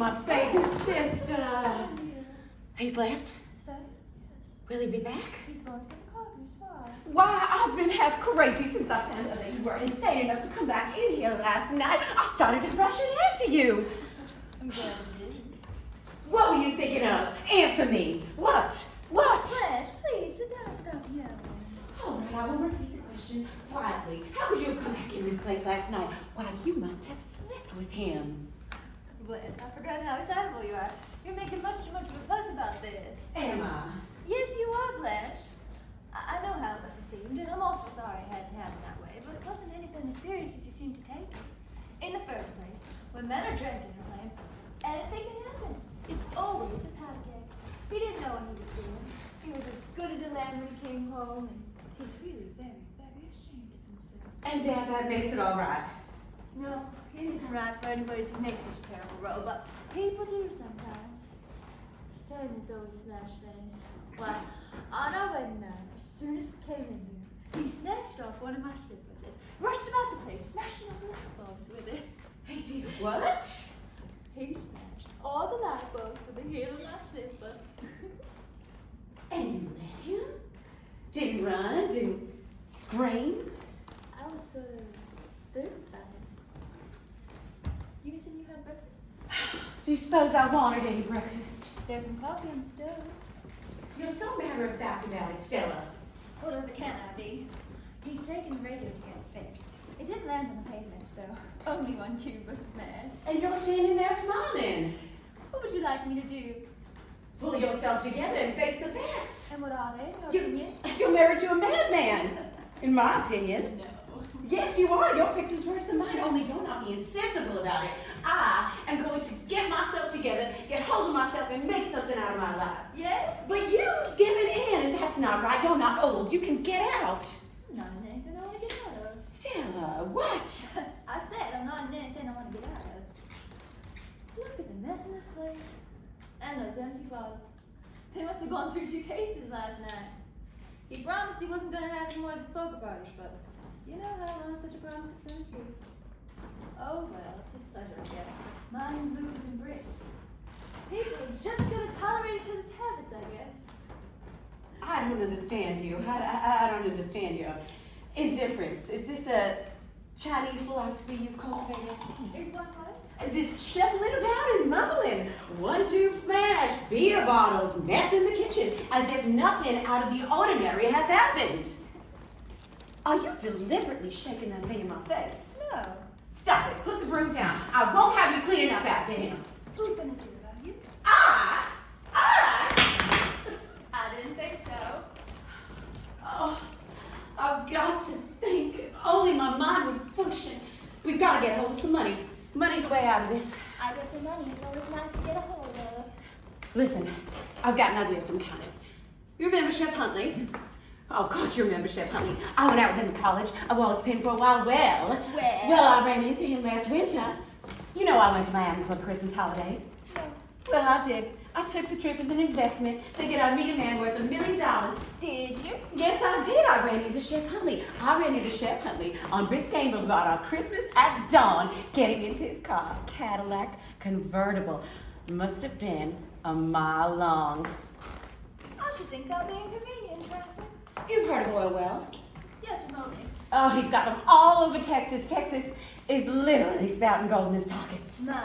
my baby sister. He's left? So, yes. Will he be back? He's going to get the coffee. Why? Why, I've been half crazy since I found out that you were insane enough to come back in here last night. I started rushing after you. I'm glad you did. What were you thinking of? Answer me. What? Flash, please sit down and stop yelling. All right, I will repeat the question quietly. How could you have come back in this place last night? Why, you must have slept with him. Blanche, I forgot how excitable you are. You're making much too much of a fuss about this. Am I? Yes, you are, Blanche. I know how it must have seemed, and I'm awful sorry it had to happen that way, but it wasn't anything as serious as you seem to take it. In the first place, when men are drinking or playing, anything can happen. It's always a powder keg. He didn't know what he was doing. He was as good as a lamb when he came home, and he's really very, very ashamed of himself. And that makes it all right. No, it isn't right for anybody to make such a terrible row, but people do sometimes. Stan has always smashed things. Why, on our wedding night, as soon as we came in here, he snatched off one of my slippers and rushed about the place, smashing all the light bulbs with it. He did what? He smashed all the light bulbs with the heel of my slipper. And you let him? Didn't run? Didn't scream? I was sort of burned by it. You said you had breakfast? Do you suppose I wanted any breakfast? There's some coffee on the stove. You're so matter-of-fact about it, Stella. Whatever can I be? He's taken the radio to get it fixed. It didn't land on the pavement, so only one tube was smashed. And you're standing there smiling. What would you like me to do? Pull yourself together and face the facts. And what are they, in your opinion? You're married to a madman, in my opinion. No. Yes, you are. Your fix is worse than mine, only you're not being sensible about it. I am going to get myself together, get hold of myself, and make something out of my life. Yes? But you've given in, and that's not right. You're not old. You can get out. Not in anything I want to get out of. Stella, what? I said I'm not in anything I want to get out of. Look at the mess in this place. And those empty bottles. They must have gone through 2 cases last night. He promised he wasn't going to have any more of the poker parties, but you know how long such a promise is going to keep. Oh well, it's his pleasure, I guess. Mine, booze, and bridge. People are just going to tolerate each other's habits, I guess. I don't understand you. I don't understand your indifference. Is this a Chinese philosophy you've cultivated? Is what? This shuffling about and mumbling. 1 tube smash, beer bottles, mess in the kitchen, as if nothing out of the ordinary has happened. Are you deliberately shaking that thing in my face? No. Stop it. Put the broom down. I won't have you cleaning up after him. Who's going to do it about you? I didn't think so. Oh, I've got to think. If only my mind would function. We've got to get a hold of some money. Money's the way out of this. I guess the money is always nice to get a hold of. Listen, I've got an idea of some kind. You remember Shep Huntley? Oh, of course you remember Shep Huntley. I went out with him in college. I was pinned for a while. Well, I ran into him last winter. You know I went to Miami for the Christmas holidays. No. Well, I did. I took the trip as an investment, thinking I'd meet a man worth $1 million. Did you? Yes, I did. I ran into Shep Huntley. I ran into Shep Huntley on Biscayne Boulevard on Christmas at dawn, getting into his car, Cadillac convertible. Must have been a mile long. I should think that'll be inconvenient traffic. You've heard of oil wells? Yes, remotely. Oh, he's got them all over Texas. Texas is literally spouting gold in his pockets. My.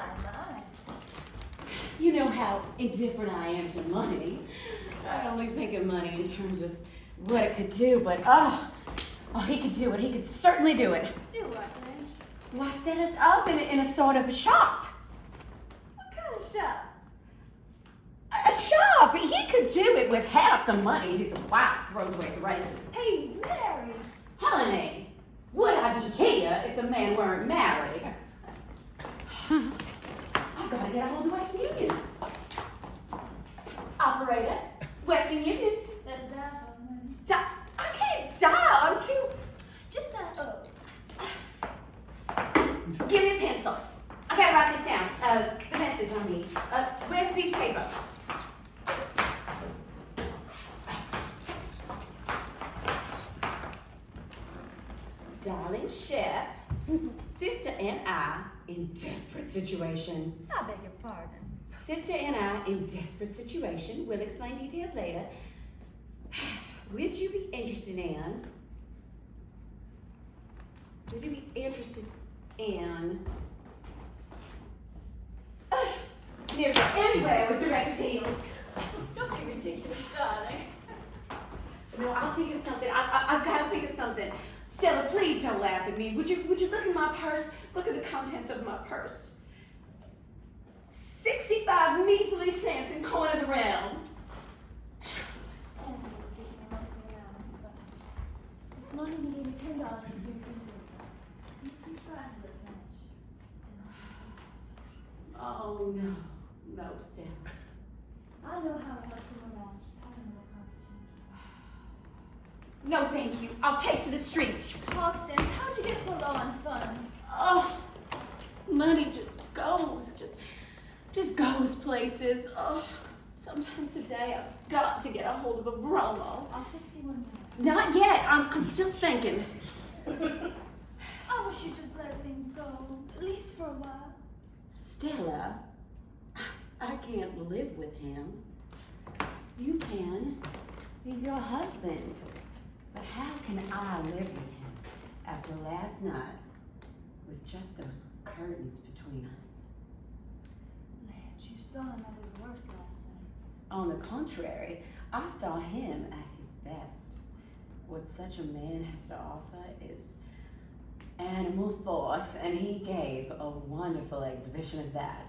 You know how indifferent I am to money. I only think of money in terms of what it could do, but he could do it. He could certainly do it. Do what, Blanche? Why, set us up in a sort of a shop. What kind of shop? A shop! He could do it with half the money his wife throws away at the races. He's married. Honey, would I be here if the man weren't married? I've got to get a hold of Western Union. Operator, Western Union. That's dial, honey. I can't dial. I'm too... Just dial up. Give me a pencil. I gotta write this down. The message I need. Where's the piece of paper? Darling Shep, Sister and I in desperate situation. I beg your pardon. Sister and I in desperate situation. We'll explain details later. Would you be interested in? Would you be interested in? Nearly anywhere with direct appeals. Don't be ridiculous, darling. No, I'll think of something. I've got to think of something. Stella, please don't laugh at me. Would you look at my purse? Look at the contents of my purse. 65 measly cents in coin of the realm. Stanley doesn't give me a monthly allowance, but this morning he gave me $10 to sweep things over. You can try to look much. Oh, no, Stella. I know how it helps you relax. Just have a little conversation. No, thank you. I'll take to the streets. Constance, how'd you get so low on funds? Oh, money just goes. Just goes places. Oh, sometime today I've got to get a hold of a bromo. I'll fix you one minute. Not yet. I'm still thinking. I wish you'd just let things go, at least for a while. Stella, I can't live with him. You can. He's your husband. But how can I live with him after last night with just those curtains between us? Blanche, you saw him at his worst last night. On the contrary, I saw him at his best. What such a man has to offer is animal force, and he gave a wonderful exhibition of that.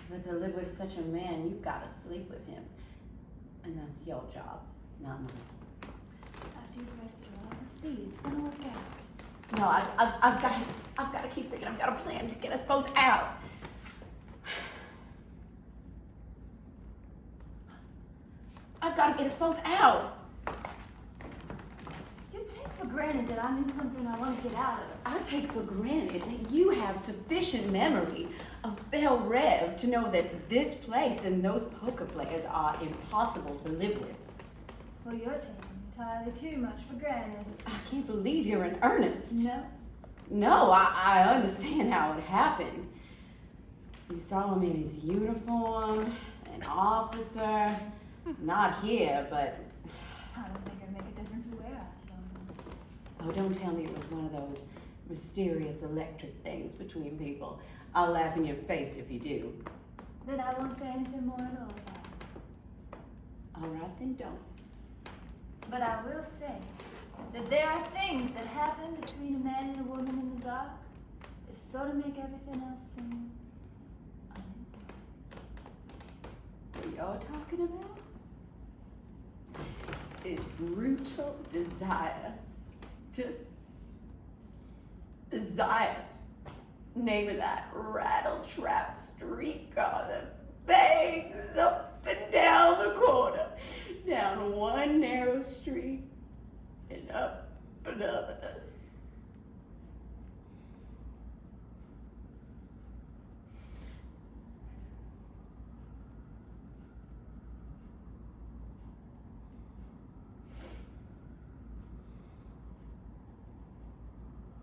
But to live with such a man, you've got to sleep with him. And that's your job, not mine. After you rest your all, you'll see, it's gonna work out. No, I've got to keep thinking. I've got a plan to get us both out. I've got to get us both out. You take for granted that I'm in something I want to get out of. I take for granted that you have sufficient memory of Belle Rev to know that this place and those poker players are impossible to live with. Well, you're taking entirely too much for granted. I can't believe you're in earnest. No? No, I understand how it happened. You saw him in his uniform, an officer, not here, but... I don't think it'd make a difference where I saw him. Oh, don't tell me it was one of those mysterious electric things between people. I'll laugh in your face if you do. Then I won't say anything more at all about it. All right, then don't. But I will say that there are things that happen between a man and a woman in the dark that sort of make everything else seem unimportant. What you're talking about is brutal desire. Just desire. Name of that rattle-trap streetcar that bangs up and down the corner, down one narrow street and up another.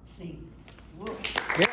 See, whoa. Yeah.